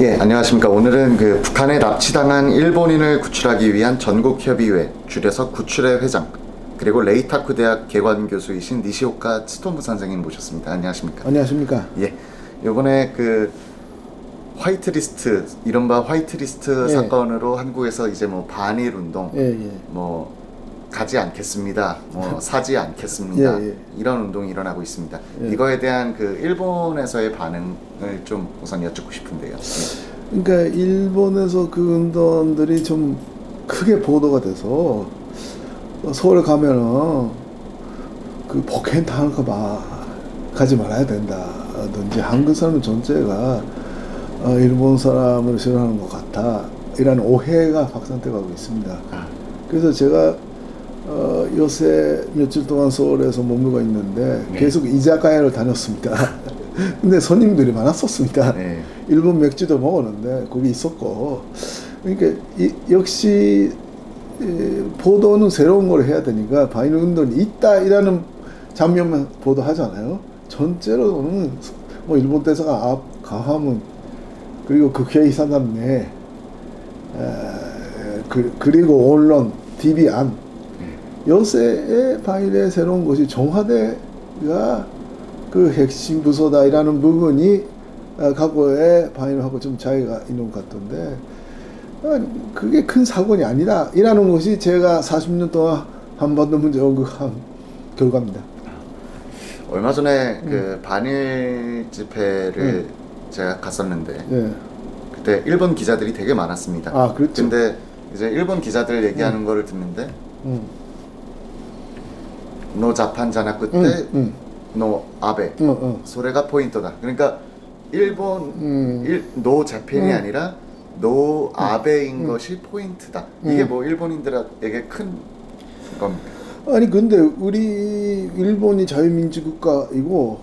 예, 안녕하십니까. 오늘은 북한에 납치당한 일본인을 구출하기 위한 전국협의회, 줄여서 구출회 회장, 그리고 레이타쿠 대학 개관 교수이신 니시오카 츠토무 선생님 모셨습니다. 안녕하십니까. 안녕하십니까. 예, 요번에 화이트리스트, 이른바 화이트리스트 예. 사건으로 한국에서 이제 뭐 반일 운동, 예. 뭐 가지 않겠습니다, 뭐 사지 않겠습니다, 예. 이런 운동이 일어나고 있습니다. 예. 이거에 대한 일본에서의 반응을 좀 우선 여쭙고 싶은데요. 예. 그러니까 일본에서 그 운동들이 좀 크게 보도가 돼서 서울 가면은 그 폭행 당할까 봐 가지 말아야 된다든지 한국 사람 전체가 일본 사람을 싫어하는 것 같다 이런 오해가 확산돼 가고 있습니다. 그래서 제가 요새 며칠 동안 서울에서 머물고 있는데 계속 이자카야를 다녔습니다. 근데 손님들이 많았었습니다. 네. 일본 맥주도 먹었는데 거기 있었고, 그러니까 역시 보도는 새로운 걸 해야 되니까 반일 운동이 있다이라는 장면만 보도하잖아요. 전체로는 뭐 일본 대사가 가하문 그리고 국회 사단 내 그리고 언론 TV 안 요새의 반일의 새로운 것이 청와대가 그 핵심 부서다이라는 부분이 과거의 반일하고 좀 차이가 있는 것 같던데 그게 큰 사건이 아니다 이라는 것이 제가 40년 동안 한반도 문제 언급한 결과입니다. 얼마 전에 반일 집회를 제가 갔었는데 그때 일본 기자들이 되게 많았습니다. 아, 그렇죠. 근데 이제 일본 기자들 얘기하는 거를 듣는데 노 자판 자나쿠 때 노 아베 소래가 포인트다. 그러니까 노 자펜이 아니라 노 아베인 것이 포인트다. 이게 뭐 일본인들에게 큰 겁니다. 아니 근데 우리 일본이 자유민주 국가이고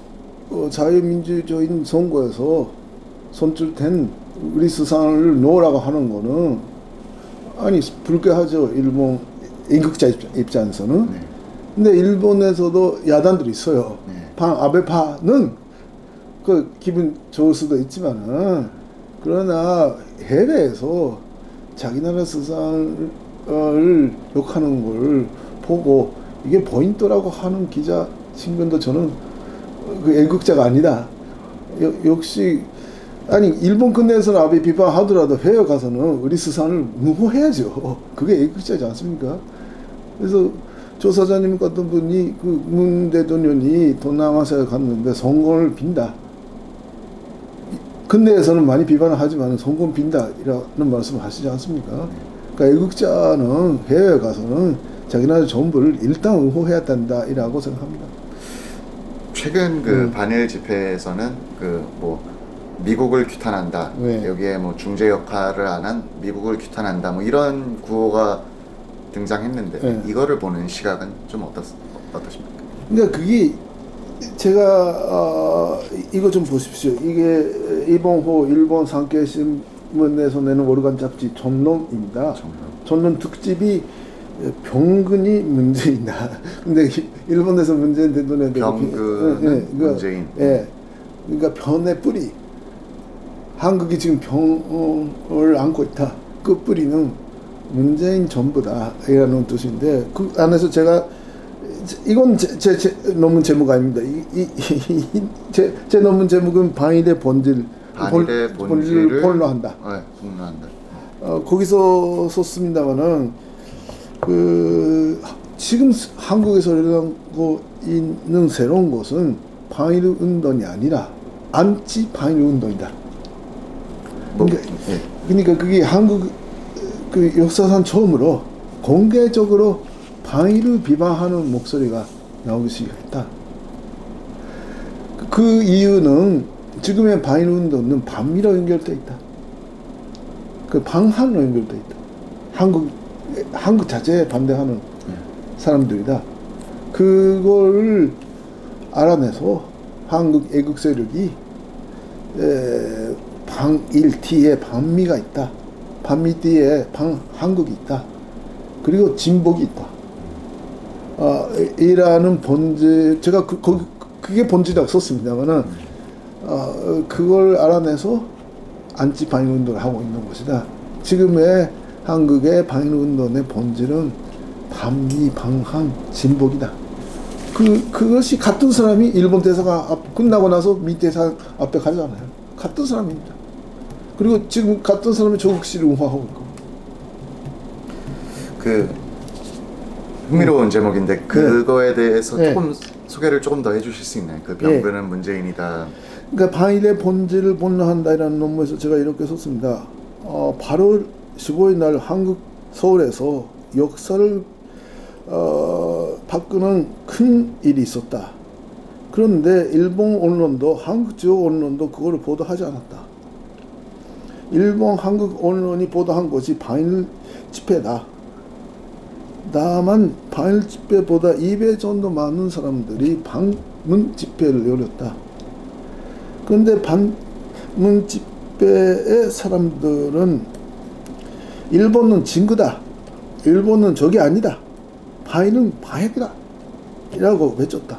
자유민주적인 선거에서 선출된 우리 수상을 노라고 하는 거는 아니 불쾌하죠. 일본 임국자 입장에서는. 네. 근데 일본에서도 야단들이 있어요. 네. 반 아베파는 그 기분 좋을 수도 있지만은 그러나 해외에서 자기 나라 수상을 욕하는 걸 보고 이게 포인트라고 하는 기자 친구도 저는 그 애국자가 아니다. 역시 아니 일본 근내에서는 아베 비판하더라도 해외 가서는 우리 수상을 옹호해야죠. 그게 애국자지 않습니까? 그래서 조사장님 같은 분이 그 문 대통령이 동남아시아에 갔는데 성공을 빈다. 근내에서는 많이 비판을 하지만 성공 빈다 이라는 말씀을 하시지 않습니까? 그러니까 애국자는 해외에 가서는 자기 나라 정부를 일단 옹호해야 된다이라고 생각합니다. 최근 반일 집회에서는 뭐 미국을 규탄한다. 네. 여기에 뭐 중재 역할을 안 한 미국을 규탄한다. 뭐 이런 구호가 등장했는데 네. 이거를 보는 시각은 좀 어떠십니까? 그러니까 그게 제가 이거 좀 보십시오. 이게 일본 산케신문에서 내는 월간 잡지 전론입니다. 전론 특집이 병근이 문재인이다. 근데 일본에서 문재인 대통령 병근 문재인. 그러니까 변의 뿌리. 한국이 지금 병을 안고 있다. 그 뿌리는 문재인 정부다. 이라는 뜻인데 그 안에서 제가 이건 제 논문 제목 아닙니다. 제 논문 제목은 반일의 본질을 폭로한다. 네, 폭로한다. 거기서 썼습니다만은 지금 한국에서 일어나고 있는 새로운 것은 반일 운동이 아니라 안치 반일 운동이다. 그러니까 그게 한국 그 역사상 처음으로 공개적으로 반일을 비판하는 목소리가 나오기 시작했다. 그 이유는 지금의 반일 운동은 반미로 연결되어 있다. 그 방한으로 연결되어 있다. 한국 자체에 반대하는 사람들이다. 그걸 알아내서 한국 애국 세력이 반일 뒤에 반미가 있다. 반미 뒤에 한국이 있다. 그리고 진복이 있다. 이라는 본질, 제가 그게 본질이라고 썼습니다만은 그걸 알아내서 안티 반일 운동을 하고 있는 것이다. 지금의 한국의 반일 운동의 본질은 반미방한 진복이다. 그것이 같은 사람이 일본 대사가 끝나고 나서 미 대사 앞에 가잖아요. 같은 사람입니다. 그리고 지금 같은 사람이 조국 씨를 옹호하고 있고. 그 흥미로운 제목인데 그거에 대해서 네. 조금 소개를 조금 더 해주실 수 있나요? 그 병근은 문재인이다. 그러니까 반일의 본질을 본론한다라는 논문에서 제가 이렇게 썼습니다. 8월 15일 날 한국 서울에서 역사를 바꾸는 큰 일이 있었다. 그런데 일본 언론도 한국 지역 언론도 그걸 보도하지 않았다. 일본 한국 언론이 보도한 것이 반일 집회다. 다만 반일 집회보다 2배 정도 많은 사람들이 반문 집회를 열었다. 그런데 반문 집회의 사람들은 일본은 진구다. 일본은 적이 아니다. 반일은 반역이다. 이라고 외쳤다.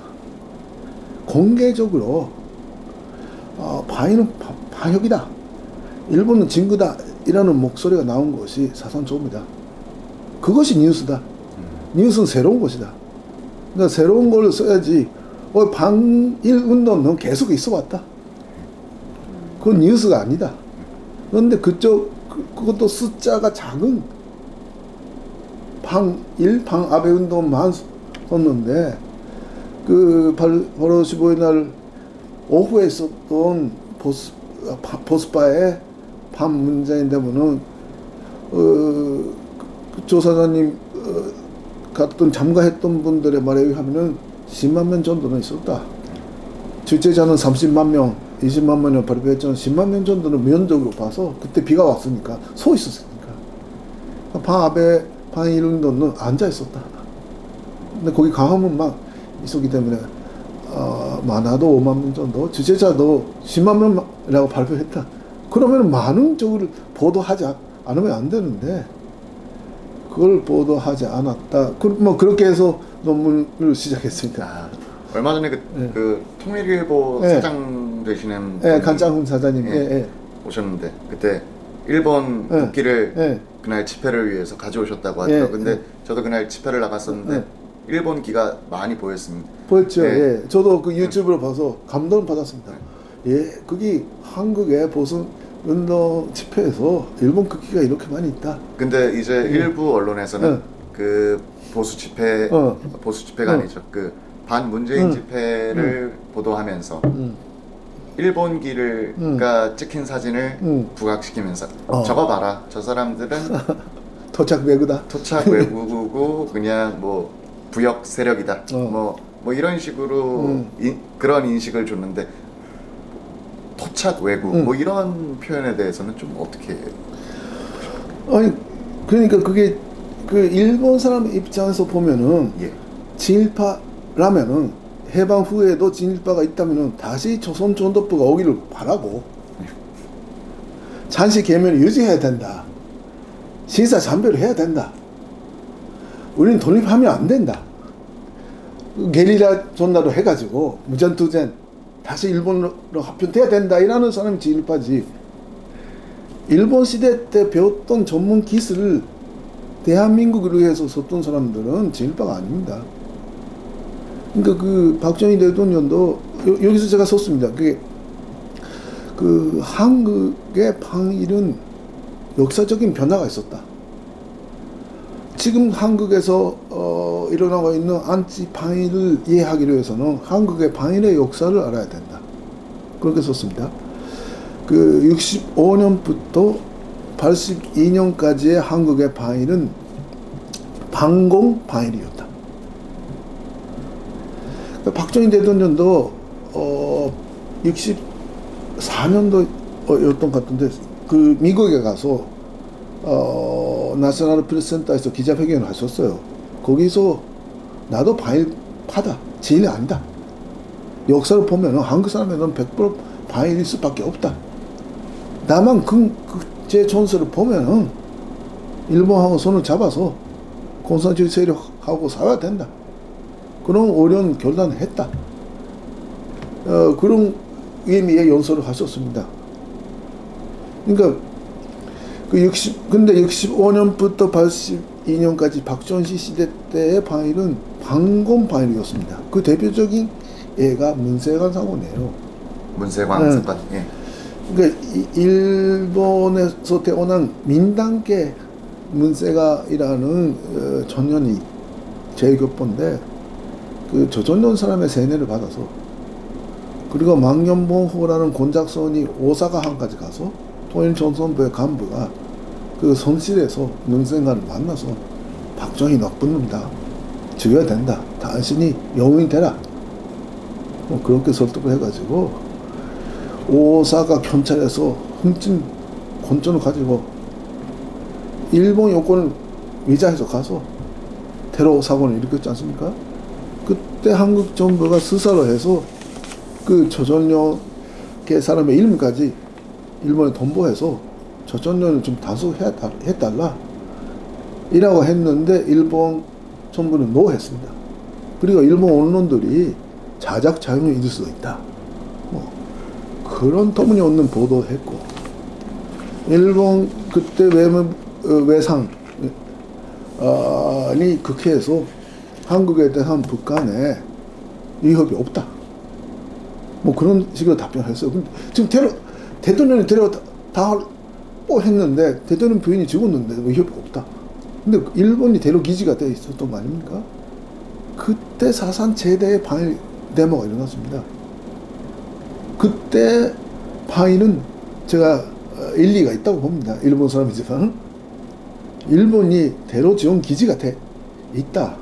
공개적으로 반일은 반역이다. 일본은 진구다. 이라는 목소리가 나온 것이 사상적입니다. 그것이 뉴스다. 뉴스는 새로운 것이다. 그러니까 새로운 걸 써야지. 반일 운동은 계속 있어 왔다. 그건 뉴스가 아니다. 그런데 그것도 숫자가 작은 반일, 반아베 운동만 썼는데, 바로 15일 날 오후에 있었던 보스바의 반문재인 데모는, 조사장님, 갔던 참가했던 분들의 말에 의하면은 10만 명 정도는 있었다. 주최자는 30만 명, 20만 명을 발표했지만 10만 명 정도는 면적으로 봐서 그때 비가 왔으니까 서 있었으니까 반아베 반일 운동은 앉아 있었다. 근데 거기 강화문 막 있었기 때문에 많아도 5만 명 정도, 주최자도 10만 명이라고 발표했다. 그러면 많은 쪽을 보도하지 않으면 안 되는데 그걸 보도하지 않았다. 그렇게 해서 논문을 시작했습니다. 얼마 전에 그 통일일보 사장 되시는 간장훈 사장님 오셨는데 그때 일본 국기를 그날 집회를 위해서 가져오셨다고 하더라고요. 근데 저도 그날 집회를 나갔었는데 일본 기가 많이 보였습니다. 보였죠. 저도 그 유튜브를 봐서 감동을 받았습니다. 그게 한국의 보수 운동 집회에서 일본 국기가 이렇게 많이 있다. 근데 이제 일부 언론에서는 그 보수 집회가 아니죠. 그 반문재인 집회를 보도하면서 일본기가 찍힌 사진을 부각시키면서 저거 봐라. 저 사람들은 토착 외구다. 토착 외국이고 그냥 뭐 부역 세력이다. 뭐 이런 식으로 그런 인식을 줬는데 토착 외국 뭐 이런 표현에 대해서는 좀 어떻게? 아니 그러니까 그게 그 일본 사람 입장에서 보면은 진일파라면은 해방 후에도 진일파가 있다면은 다시 조선 전도부가 오기를 바라고 잔시 계면을 유지해야 된다. 신사 참배를 해야 된다. 우리는 독립하면 안 된다. 게리라 전라도 해가지고 무전투쟁 다시 일본으로 합병돼야 된다. 이라는 사람이 진일파지. 일본 시대 때 배웠던 전문 기술을 대한민국을 위해서 썼던 사람들은 진일파가 아닙니다. 그러니까 그 박정희 대통령도 여기서 제가 썼습니다. 그게 그 한국의 반일은 역사적인 변화가 있었다. 지금 한국에서 일어나고 있는 안티 반일을 이해하기 위해서는 한국의 반일의 역사를 알아야 된다. 그렇게 썼습니다. 그 65년부터 82년까지의 한국의 반일은 반공 반일이었다. 박정희 대통령도 64년도였던 것 같은데 그 미국에 가서 나셔널 프레스센터에서 기자회견을 하셨어요. 거기서 나도 반일파다. 진일이 아니다. 역사를 보면 한국 사람에는 100% 반일일 수밖에 없다. 다만 제 전설을 보면은 일본하고 손을 잡아서 공산주의 세력하고 싸워야 된다. 그런 어려운 결단을 했다. 그런 의미의 연설을 하셨습니다. 그러니까 근데 65년부터 82년까지 박정희 시대 때의 방일은 방공 방일이었습니다. 그 대표적인 예가 문세관 사건이에요. 문세광 사건. 예. 그러니까 일본에서 태어난 민당계 문세가이라는 전년이 제교포인데 그 조선년 사람의 세뇌를 받아서 그리고 망년봉호라는 곤작선이 오사카항까지 가서 통일조선부의 간부가 그 선실에서 문세가를 만나서 박정희 나쁜 놈이다. 죽여야 된다. 당신이 영웅이 되라. 뭐 그렇게 설득을 해가지고 오사카 경찰에서 훔친 권총을 가지고 일본 여권을 위자해서 가서 테러 사건을 일으켰지 않습니까? 그때 한국 정부가 수사를 해서 그 조선력의 사람의 이름까지 일본에 통보해서 조선력을 좀 단속해달라 이라고 했는데 일본 정부는 노했습니다. 그리고 일본 언론들이 자작 자용을 잊을 수도 있다. 뭐 그런 터무니없는 보도를 했고 일본 그때 외상이 국회에서 한국에 대한 북한의 위협이 없다. 뭐 그런 식으로 답변했어요. 근데 지금 대통령이 다 했는데 대통령 부인이 죽었는데 위협이 없다. 근데 일본이 대로 기지가 돼 있었던 거 아닙니까? 그때 사상 최대의 방일 데모가 일어났습니다. 그때 방일은 제가 일리가 있다고 봅니다. 일본 사람이지만 일본이 대로 지원 기지가 돼 있다.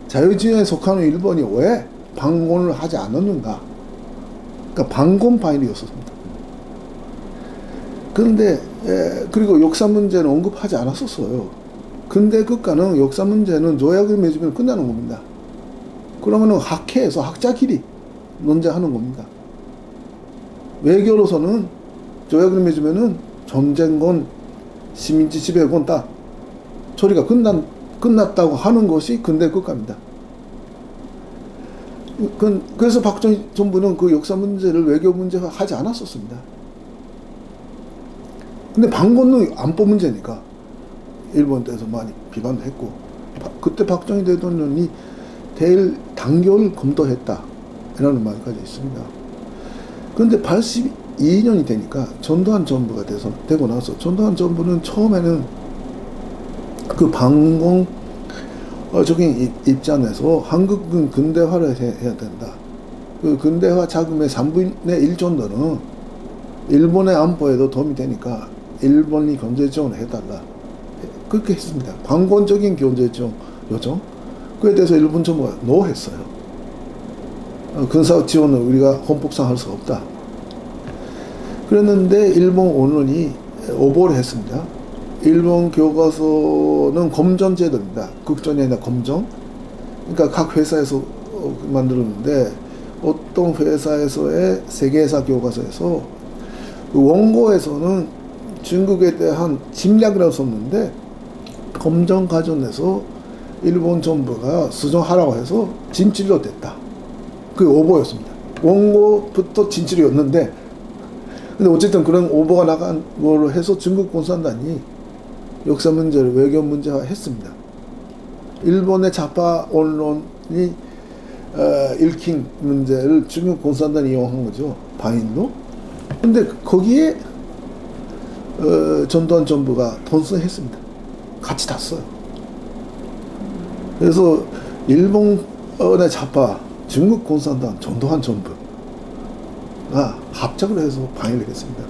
자유주의에 속하는 일본이 왜 방공을 하지 않았는가? 그러니까 방공 방일이었습니다. 그런데 그리고 역사 문제는 언급하지 않았었어요. 근데 국가는 역사 문제는 조약을 맺으면 끝나는 겁니다. 그러면은 학회에서 학자끼리 논쟁하는 겁니다. 외교로서는 조약을 맺으면은 전쟁권, 식민지 지배권 다 처리가 끝났다고 하는 것이 근대 국가입니다. 그래서 박정희 정부는 그 역사 문제를 외교 문제화 하지 않았었습니다. 근데 방공은 안보 문제니까 일본에서 많이 비판도 했고 그때 박정희 대통령이 대일 단결을 검토했다 이라는 말까지 있습니다. 그런데 82년이 되니까 전두환 정부가 되고 나서 전두환 정부는 처음에는 그 방공적인 입장에서 한국은 근대화를 해야 된다. 그 근대화 자금의 3분의 1 정도는 일본의 안보에도 도움이 되니까 일본이 경제 지원을 해달라. 그렇게 했습니다. 방공적인 경제 지원 요청. 그에 대해서 일본 정부가 노했어요. 군사 지원은 우리가 헌법상 할 수가 없다. 그랬는데 일본 언론이 오보를 했습니다. 일본 교과서는 검정 제도입니다. 국정이 아니라 검정. 그러니까 각 회사에서 만들었는데 어떤 회사에서의 세계사 교과서에서 원고에서는 중국에 대한 침략이라고 썼는데 검정 가전에서 일본 정부가 수정하라고 해서 진실로 됐다. 그게 오보였습니다. 원고부터 진실이었는데 근데 어쨌든 그런 오보가 나간 걸로 해서 중국 공산당이 역사 문제를 외교 문제화 했습니다. 일본의 좌파 언론이 읽힌 문제를 중국 공산당이 이용한 거죠. 방인로. 근데 거기에 전두환 정부가 돈승했습니다. 같이 다 써요. 그래서 일본의 좌파 중국 공산당 전두환 정부가 합작을 해서 방일을 했습니다.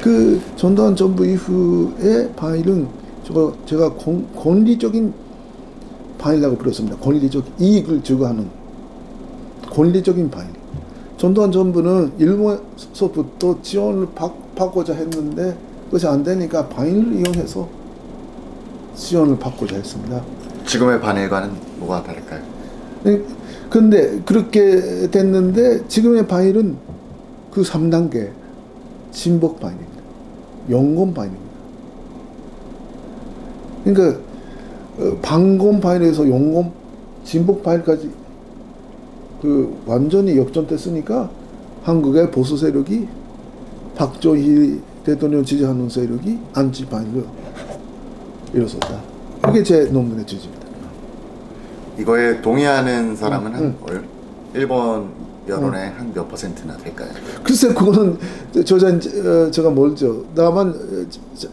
그 전두환 정부 이후에 방일은 제가 권리적인 방일이라고 부르습니다. 권리적 이익을 추구하는 권리적인 방일. 전두환 정부는 일본에서부터 지원을 받고자 했는데 그것이 안 되니까 방일을 이용해서 지원을 받고자 했습니다. 지금의 반일과는 뭐가 다를까요? 근데 그렇게 됐는데 지금의 방일은 그 3단계 진복 방일입니다. 영건 방일입니다. 그러니까 방공 방일에서 영건 진복 방일까지 완전히 역전됐으니까 한국의 보수 세력이 박정희 대통령 지지하는 세력이 안치 반일로 일어섰다. 이게 제 논문의 취지입니다. 이거에 동의하는 사람은 한 일본 여론의 한 몇 퍼센트나 될까요? 글쎄 그거는 제가 멀죠. 다만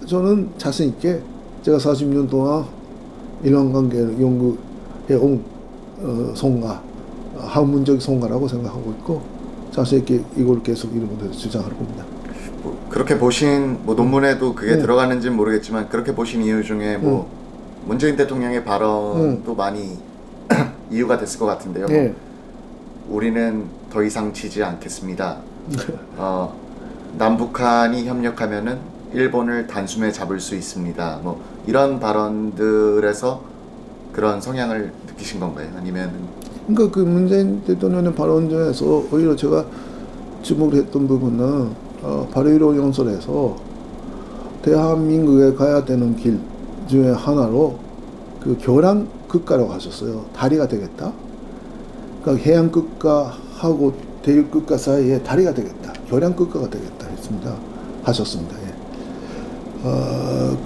저는 자신 있게 제가 40년 동안 일본 관계를 연구해 온 성과, 학문적 성과라고 생각하고 있고 자신 있게 이걸 계속 일본에서 주장할 겁니다. 뭐 그렇게 보신 뭐 논문에도 그게 들어가는지는 모르겠지만 그렇게 보신 이유 중에 뭐 문재인 대통령의 발언도 많이 이유가 됐을 것 같은데요. 예. 우리는 더 이상 지지 않겠습니다. 남북한이 협력하면은 일본을 단숨에 잡을 수 있습니다. 뭐 이런 발언들에서 그런 성향을 느끼신 건가요? 아니면 그러니까 그 문재인 대통령의 발언 중에서 오히려 제가 주목을 했던 부분은 바로 이런 연설에서 대한민국에 가야 되는 길 중에 하나로 그 교량 국가라고 하셨어요. 다리가 되겠다. 그러니까 해양 국가하고 대륙 국가 사이에 다리가 되겠다. 교량 국가가 되겠다 했습니다. 하셨습니다. 예.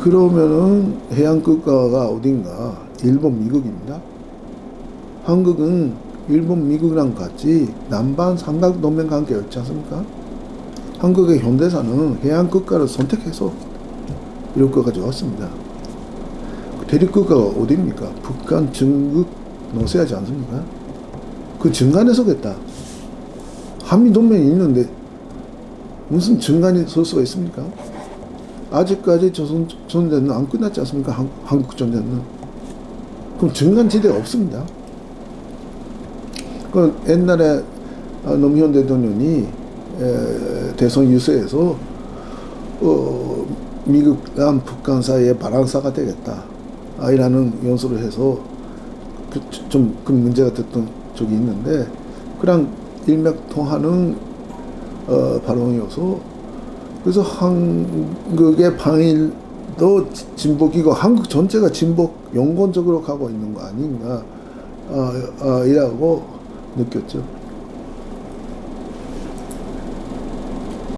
그러면은 해양 국가가 어딘가 일본, 미국입니다. 한국은 일본, 미국이랑 같이 남반 삼각 동맹 관계였지 않습니까? 한국의 현대사는 해양 국가를 선택해서 이런 것까지 왔습니다. 대륙 국가가 어디입니까? 북한, 중국, 노세하지 않습니까? 그 중간에서겠다. 한미 동맹이 있는데 무슨 중간에 설 수가 있습니까? 아직까지 조선 전쟁은 안 끝났지 않습니까? 한국 전쟁은. 그럼 중간 지대가 없습니다. 그 옛날에 노무현 대통령이 대선 유세에서 미국과 북한 사이에 바란사가 되겠다. 이라는 연설을 해서 좀 그 문제가 됐던 적이 있는데 그랑 일맥통하는 발언이어서 그래서 한국의 방일도 진보기고 한국 전체가 진보 영건적으로 가고 있는 거 아닌가 이라고 느꼈죠.